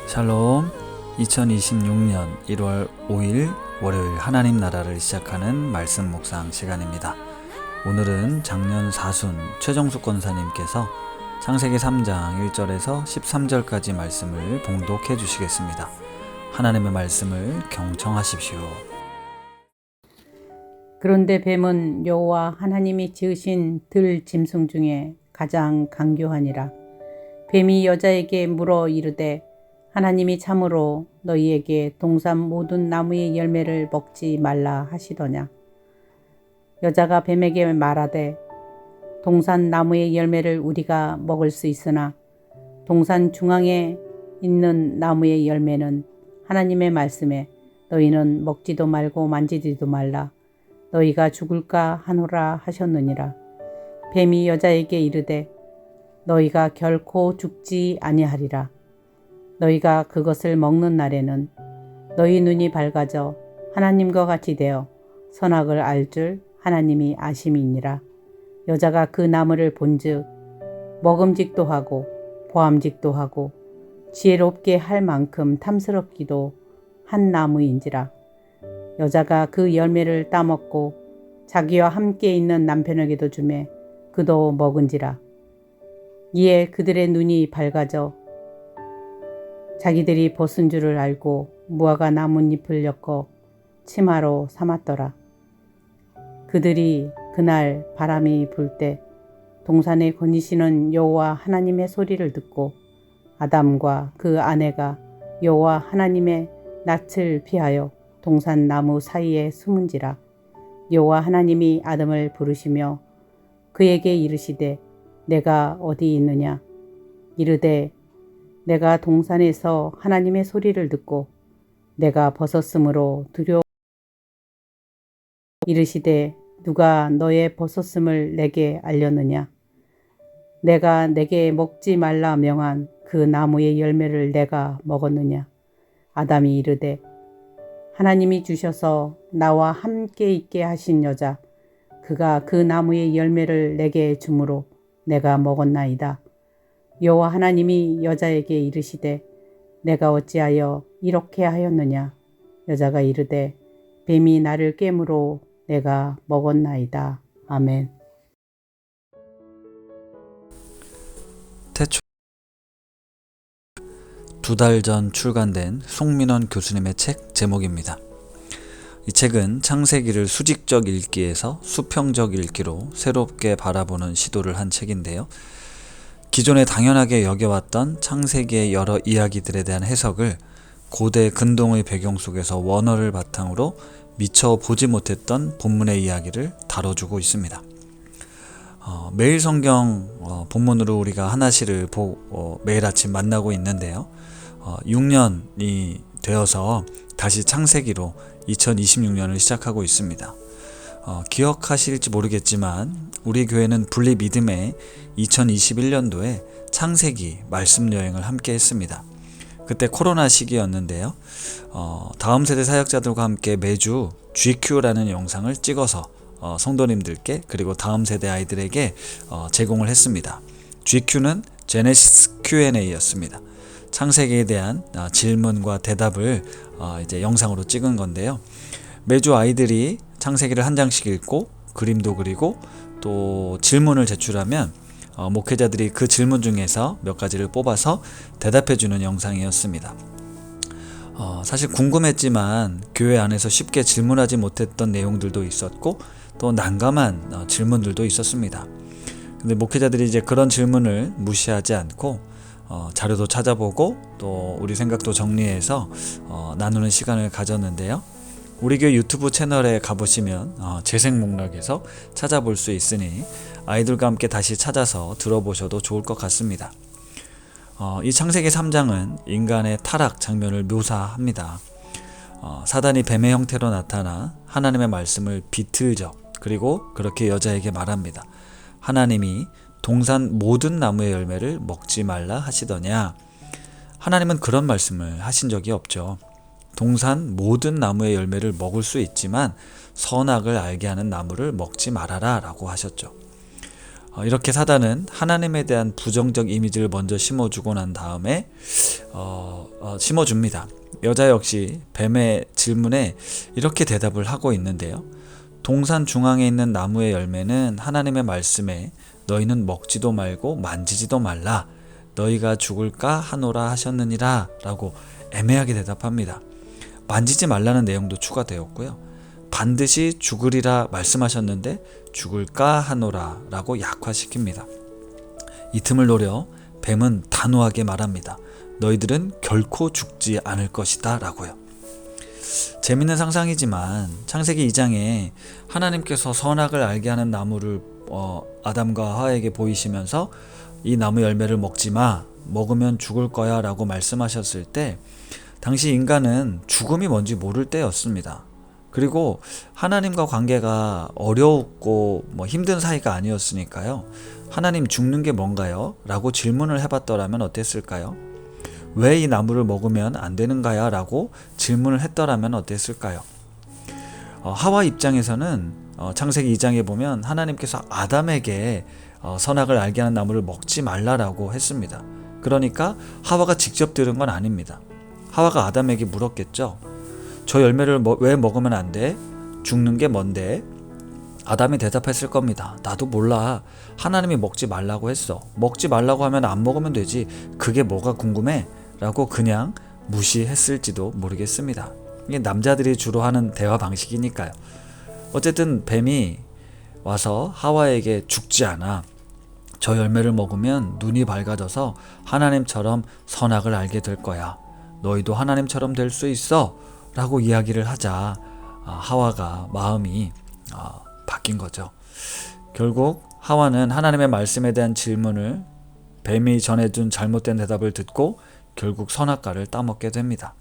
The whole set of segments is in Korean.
샬롬. 2026년 1월 5일 월요일 하나님 나라를 시작하는 말씀 묵상 시간입니다. 오늘은 작년 사순 최정숙 권사님께서 창세기 3장 1절에서 13절까지 말씀을 봉독해 주시겠습니다. 하나님의 말씀을 경청하십시오. 그런데 뱀은 여호와 하나님이 지으신 들 짐승 중에 가장 강교하니라. 뱀이 여자에게 물어 이르되 하나님이 참으로 너희에게 동산 모든 나무의 열매를 먹지 말라 하시더냐. 여자가 뱀에게 말하되 동산 나무의 열매를 우리가 먹을 수 있으나 동산 중앙에 있는 나무의 열매는 하나님의 말씀에 너희는 먹지도 말고 만지지도 말라 너희가 죽을까 하노라 하셨느니라. 뱀이 여자에게 이르되 너희가 결코 죽지 아니하리라. 너희가 그것을 먹는 날에는 너희 눈이 밝아져 하나님과 같이 되어 선악을 알 줄 하나님이 아심이니라. 여자가 그 나무를 본즉 먹음직도 하고 보암직도 하고 지혜롭게 할 만큼 탐스럽기도 한 나무인지라. 여자가 그 열매를 따먹고 자기와 함께 있는 남편에게도 주매 그도 먹은지라. 이에 그들의 눈이 밝아져 자기들이 벗은 줄을 알고 무화과 나뭇잎을 엮어 치마로 삼았더라. 그들이 그날 바람이 불 때 동산에 거니시는 여호와 하나님의 소리를 듣고 아담과 그 아내가 여호와 하나님의 낯을 피하여 동산 나무 사이에 숨은지라. 여호와 하나님이 아담을 부르시며 그에게 이르시되 내가 어디 있느냐. 이르되 내가 동산에서 하나님의 소리를 듣고 내가 벗었으므로 두려워. 이르시되 누가 너의 벗었음을 내게 알렸느냐. 내가 내게 먹지 말라 명한 그 나무의 열매를 내가 먹었느냐. 아담이 이르되 하나님이 주셔서 나와 함께 있게 하신 여자 그가 그 나무의 열매를 내게 주므로 내가 먹었나이다. 여호와 하나님이 여자에게 이르시되 내가 어찌하여 이렇게 하였느냐. 여자가 이르되 뱀이 나를 깨므로 내가 먹었나이다. 아멘. 태초 2달 전 출간된 송민원 교수님의 책 제목입니다. 이 책은 창세기를 수직적 읽기에서 수평적 읽기로 새롭게 바라보는 시도를 한 책인데요. 기존에 당연하게 여겨왔던 창세기의 여러 이야기들에 대한 해석을 고대 근동의 배경 속에서 원어를 바탕으로 미처 보지 못했던 본문의 이야기를 다뤄주고 있습니다. 매일 성경 본문으로 우리가 하나씩을 매일 아침 만나고 있는데요. 6년이 되어서 다시 창세기로 2026년을 시작하고 있습니다. 기억하실지 모르겠지만 우리 교회는 분리 믿음에 2021년도에 창세기 말씀 여행을 함께 했습니다. 그때 코로나 시기였는데요. 다음 세대 사역자들과 함께 매주 GQ라는 영상을 찍어서 성도님들께 그리고 다음 세대 아이들에게 제공을 했습니다. GQ는 제네시스 Q&A였습니다. 창세기에 대한 질문과 대답을 이제 영상으로 찍은 건데요. 매주 아이들이 창세기를 한 장씩 읽고 그림도 그리고 또 질문을 제출하면 목회자들이 그 질문 중에서 몇 가지를 뽑아서 대답해주는 영상이었습니다. 사실 궁금했지만 교회 안에서 쉽게 질문하지 못했던 내용들도 있었고 또 난감한 질문들도 있었습니다. 근데 목회자들이 이제 그런 질문을 무시하지 않고 자료도 찾아보고 또 우리 생각도 정리해서 나누는 시간을 가졌는데요. 우리 교회 유튜브 채널에 가보시면 재생 목록에서 찾아볼 수 있으니 아이들과 함께 다시 찾아서 들어보셔도 좋을 것 같습니다. 이 창세기 3장은 인간의 타락 장면을 묘사합니다. 사단이 뱀의 형태로 나타나 하나님의 말씀을 비틀죠. 그리고 그렇게 여자에게 말합니다. 하나님이 동산 모든 나무의 열매를 먹지 말라 하시더냐. 하나님은 그런 말씀을 하신 적이 없죠. 동산 모든 나무의 열매를 먹을 수 있지만 선악을 알게 하는 나무를 먹지 말아라 라고 하셨죠. 이렇게 사단은 하나님에 대한 부정적 이미지를 먼저 심어주고 난 다음에 심어줍니다. 여자 역시 뱀의 질문에 이렇게 대답을 하고 있는데요. 동산 중앙에 있는 나무의 열매는 하나님의 말씀에 너희는 먹지도 말고 만지지도 말라 너희가 죽을까 하노라 하셨느니라 라고 애매하게 대답합니다. 만지지 말라는 내용도 추가되었고요. 반드시 죽으리라 말씀하셨는데 죽을까 하노라 라고 약화시킵니다. 이 틈을 노려 뱀은 단호하게 말합니다. 너희들은 결코 죽지 않을 것이다 라고요. 재밌는 상상이지만 창세기 2장에 하나님께서 선악을 알게 하는 나무를 아담과 하와에게 보이시면서 이 나무 열매를 먹지 마, 먹으면 죽을 거야 라고 말씀하셨을 때 당시 인간은 죽음이 뭔지 모를 때였습니다. 그리고 하나님과 관계가 어려웠고 힘든 사이가 아니었으니까요. 하나님 죽는 게 뭔가요? 라고 질문을 해봤더라면 어땠을까요? 왜 이 나무를 먹으면 안 되는가요? 라고 질문을 했더라면 어땠을까요? 하와 입장에서는 창세기 2장에 보면 하나님께서 아담에게 선악을 알게 하는 나무를 먹지 말라라고 했습니다. 그러니까 하와가 직접 들은 건 아닙니다. 하와가 아담에게 물었겠죠. 저 열매를 왜 먹으면 안 돼? 죽는 게 뭔데? 아담이 대답했을 겁니다. 나도 몰라. 하나님이 먹지 말라고 했어. 먹지 말라고 하면 안 먹으면 되지. 그게 뭐가 궁금해? 라고 그냥 무시했을지도 모르겠습니다. 이게 남자들이 주로 하는 대화 방식이니까요. 어쨌든 뱀이 와서 하와에게 죽지 않아. 저 열매를 먹으면 눈이 밝아져서 하나님처럼 선악을 알게 될 거야. 너희도 하나님처럼 될 수 있어. 라고 이야기를 하자 하와가 마음이 바뀐 거죠. 결국 하와는 하나님의 말씀에 대한 질문을 뱀이 전해준 잘못된 대답을 듣고 결국 선악과를 따먹게 됩니다.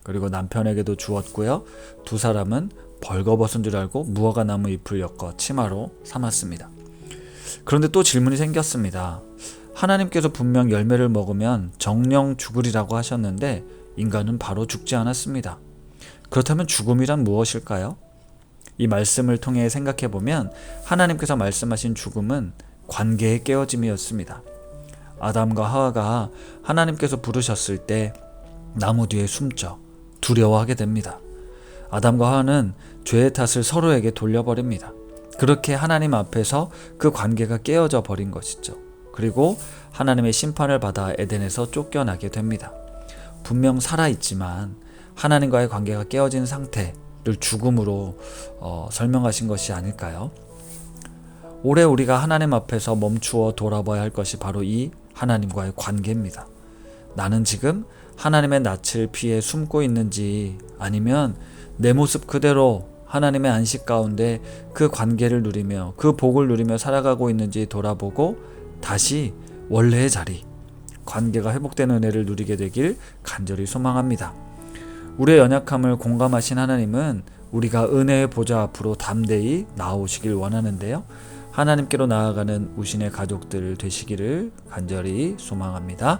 그리고 남편에게도 주었고요. 두 사람은 벌거벗은 줄 알고 무화과 나무 잎을 엮어 치마로 삼았습니다. 그런데 또 질문이 생겼습니다. 하나님께서 분명 열매를 먹으면 정령 죽으리라고 하셨는데 인간은 바로 죽지 않았습니다. 그렇다면 죽음이란 무엇일까요? 이 말씀을 통해 생각해보면 하나님께서 말씀하신 죽음은 관계의 깨어짐이었습니다. 아담과 하와가 하나님께서 부르셨을 때 나무 뒤에 숨죠. 두려워하게 됩니다. 아담과 하와는 죄의 탓을 서로에게 돌려버립니다. 그렇게 하나님 앞에서 그 관계가 깨어져 버린 것이죠. 그리고 하나님의 심판을 받아 에덴에서 쫓겨나게 됩니다. 분명 살아있지만 하나님과의 관계가 깨어진 상태를 죽음으로 설명하신 것이 아닐까요? 올해 우리가 하나님 앞에서 멈추어 돌아봐야 할 것이 바로 이 하나님과의 관계입니다. 나는 지금 하나님의 낯을 피해 숨고 있는지 아니면 내 모습 그대로 하나님의 안식 가운데 그 관계를 누리며 그 복을 누리며 살아가고 있는지 돌아보고 다시 원래의 자리, 관계가 회복되는 은혜를 누리게 되길 간절히 소망합니다. 우리의 연약함을 공감하신 하나님은 우리가 은혜의 보좌 앞으로 담대히 나아오시길 원하는데요. 하나님께로 나아가는 우신의 가족들 되시기를 간절히 소망합니다.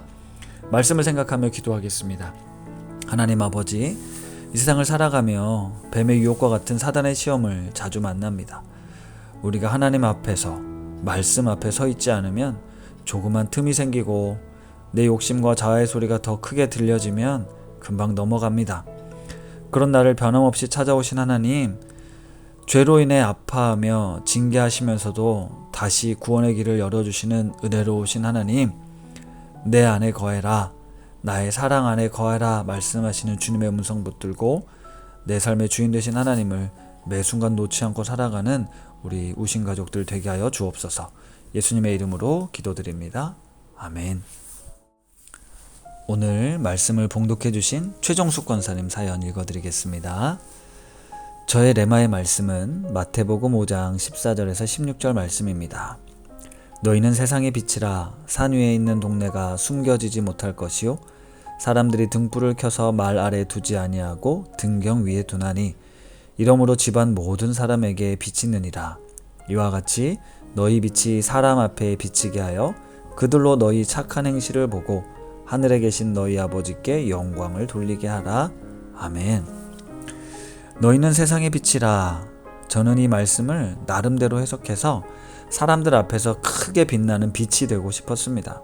말씀을 생각하며 기도하겠습니다. 하나님 아버지, 이 세상을 살아가며 뱀의 유혹과 같은 사단의 시험을 자주 만납니다. 우리가 하나님 앞에서 말씀 앞에 서 있지 않으면 조그만 틈이 생기고 내 욕심과 자아의 소리가 더 크게 들려지면 금방 넘어갑니다. 그런 나를 변함없이 찾아오신 하나님, 죄로 인해 아파하며 징계하시면서도 다시 구원의 길을 열어주시는 은혜로우신 하나님, 내 안에 거해라, 나의 사랑 안에 거해라 말씀하시는 주님의 음성 붙들고 내 삶의 주인 되신 하나님을 매 순간 놓지 않고 살아가는 우리 우신 가족들 되게 하여 주옵소서. 예수님의 이름으로 기도드립니다. 아멘. 오늘 말씀을 봉독해 주신 최정숙 권사님 사연 읽어드리겠습니다. 저의 레마의 말씀은 마태복음 5장 14절에서 16절 말씀입니다. 너희는 세상의 빛이라. 산 위에 있는 동네가 숨겨지지 못할 것이요 사람들이 등불을 켜서 말 아래 두지 아니하고 등경 위에 두나니 이러므로 집안 모든 사람에게 비치느니라. 이와 같이 너희 빛이 사람 앞에 비치게 하여 그들로 너희 착한 행실을 보고 하늘에 계신 너희 아버지께 영광을 돌리게 하라. 아멘. 너희는 세상의 빛이라. 저는 이 말씀을 나름대로 해석해서 사람들 앞에서 크게 빛나는 빛이 되고 싶었습니다.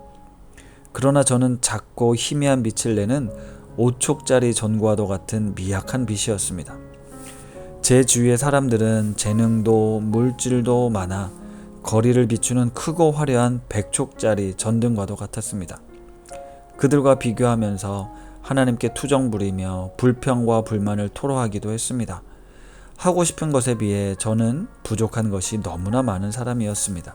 그러나 저는 작고 희미한 빛을 내는 5촉짜리 전구와도 같은 미약한 빛이었습니다. 제 주위의 사람들은 재능도 물질도 많아 거리를 비추는 크고 화려한 100촉짜리 전등과도 같았습니다. 그들과 비교하면서 하나님께 투정 부리며 불평과 불만을 토로하기도 했습니다. 하고 싶은 것에 비해 저는 부족한 것이 너무나 많은 사람이었습니다.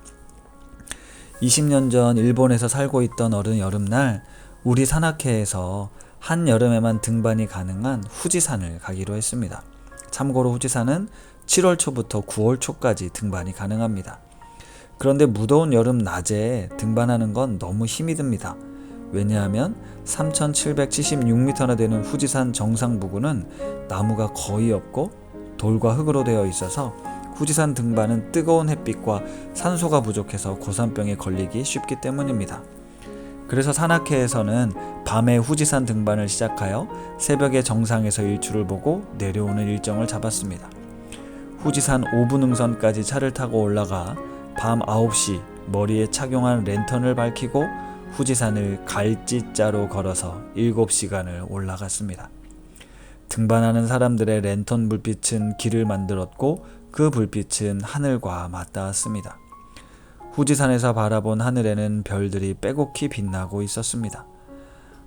20년 전 일본에서 살고 있던 어느 여름날 우리 산악회에서 한여름에만 등반이 가능한 후지산을 가기로 했습니다. 참고로 후지산은 7월 초부터 9월 초까지 등반이 가능합니다. 그런데 무더운 여름 낮에 등반하는 건 너무 힘이 듭니다. 왜냐하면 3,776m나 되는 후지산 정상 부근은 나무가 거의 없고 돌과 흙으로 되어 있어서 후지산 등반은 뜨거운 햇빛과 산소가 부족해서 고산병에 걸리기 쉽기 때문입니다. 그래서 산악회에서는 밤에 후지산 등반을 시작하여 새벽에 정상에서 일출을 보고 내려오는 일정을 잡았습니다. 후지산 5분 능선까지 차를 타고 올라가 밤 9시 머리에 착용한 랜턴을 밝히고 후지산을 갈지자로 걸어서 7시간을 올라갔습니다. 등반하는 사람들의 랜턴 불빛은 길을 만들었고 그 불빛은 하늘과 맞닿았습니다. 후지산에서 바라본 하늘에는 별들이 빼곡히 빛나고 있었습니다.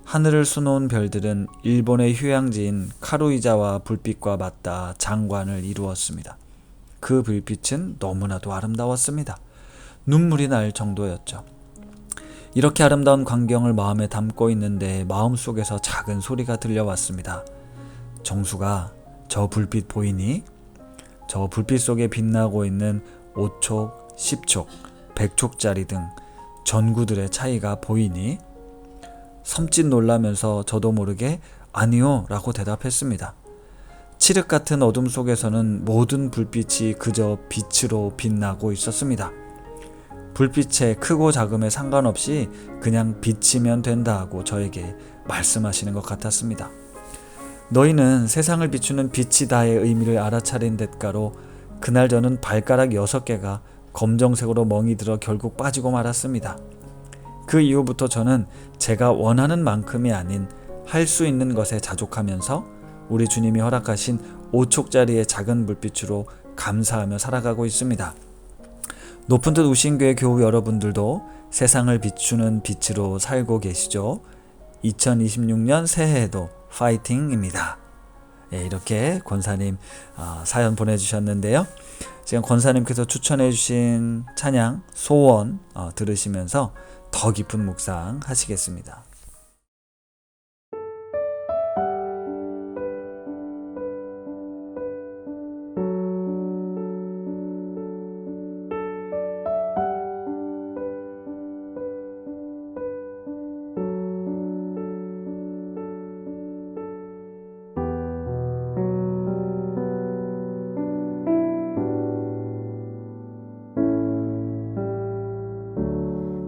하늘을 수놓은 별들은 일본의 휴양지인 카루이자와 불빛과 맞닿아 장관을 이루었습니다. 그 불빛은 너무나도 아름다웠습니다. 눈물이 날 정도였죠. 이렇게 아름다운 광경을 마음에 담고 있는데 마음속에서 작은 소리가 들려왔습니다. 정수가, 저 불빛 보이니? 저 불빛 속에 빛나고 있는 5촉, 10촉, 100촉짜리 등 전구들의 차이가 보이니? 섬찟 놀라면서 저도 모르게 아니요 라고 대답했습니다. 칠흑 같은 어둠 속에서는 모든 불빛이 그저 빛으로 빛나고 있었습니다. 불빛의 크고 작음에 상관없이 그냥 비치면 된다고 저에게 말씀하시는 것 같았습니다. 너희는 세상을 비추는 빛이다의 의미를 알아차린 대가로 그날 저는 발가락 6개가 검정색으로 멍이 들어 결국 빠지고 말았습니다. 그 이후부터 저는 제가 원하는 만큼이 아닌 할 수 있는 것에 자족하면서 우리 주님이 허락하신 5촉짜리의 작은 불빛으로 감사하며 살아가고 있습니다. 높은 듯 우신교회 교우 여러분들도 세상을 비추는 빛으로 살고 계시죠? 2026년 새해에도 파이팅입니다. 예, 이렇게 권사님 사연 보내주셨는데요. 지금 권사님께서 추천해주신 찬양 소원 들으시면서 더 깊은 묵상 하시겠습니다.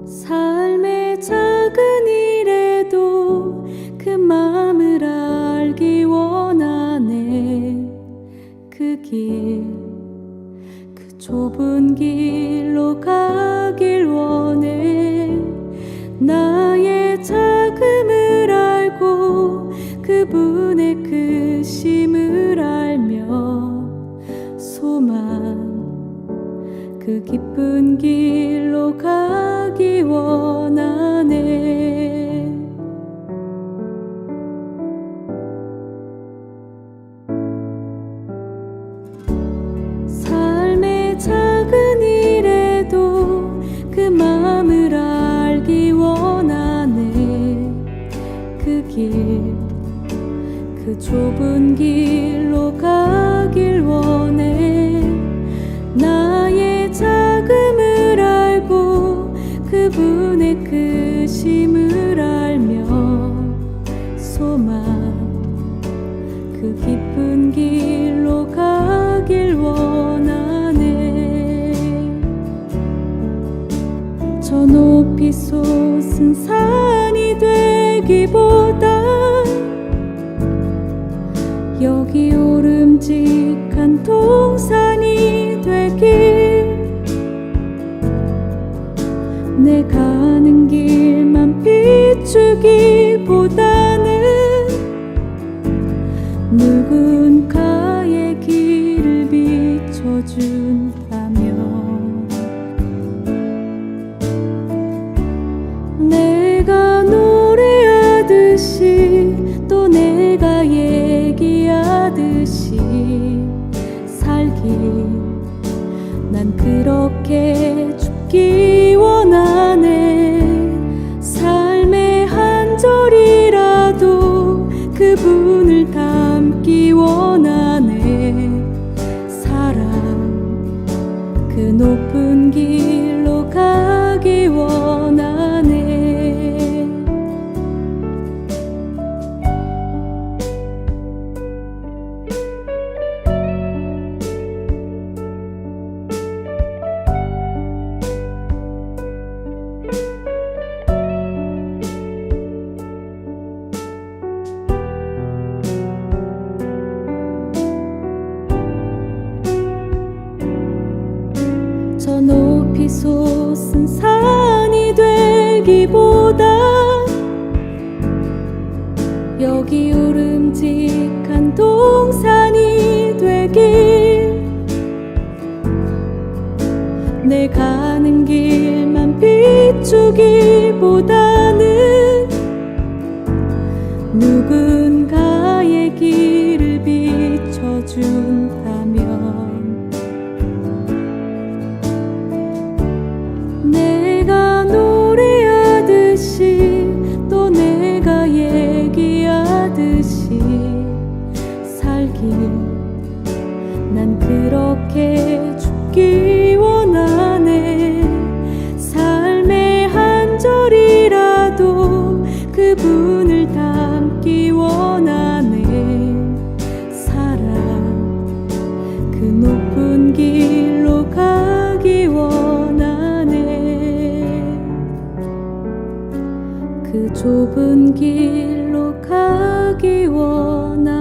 삶의 작은 일에도 그 마음을 알기 원하네. 그 길, 그 좁은 길로 가길 원해. 나의 작음을 알고 그분의 크심을 알며 소망 그 기쁜 길로 가기 원하네. 삶의 작은 일에도 그 마음을 알기 원하네. 그 길, 그 좁은 길로 가길 원해. 나의 작음을 알고 그분의 크심을 알며 소망 그 기쁜 길로 가길 원하네. 저 높이 솟은 산이 되기보다 여기 오름직한 동산이 되길. 여기 우름직한 동산이 되길 내 가는 길만 비추기보다는 누군가의 길을 비춰준다면 내가 노래하듯이 또 내가 얘기하듯이 살길 난 그렇게 죽기 원하네. 삶의 한 절이라도 그분을 닮기 원하네. 사랑 그 높은 길로 가기 원하네. 그 좁은 길로 가기 원하네.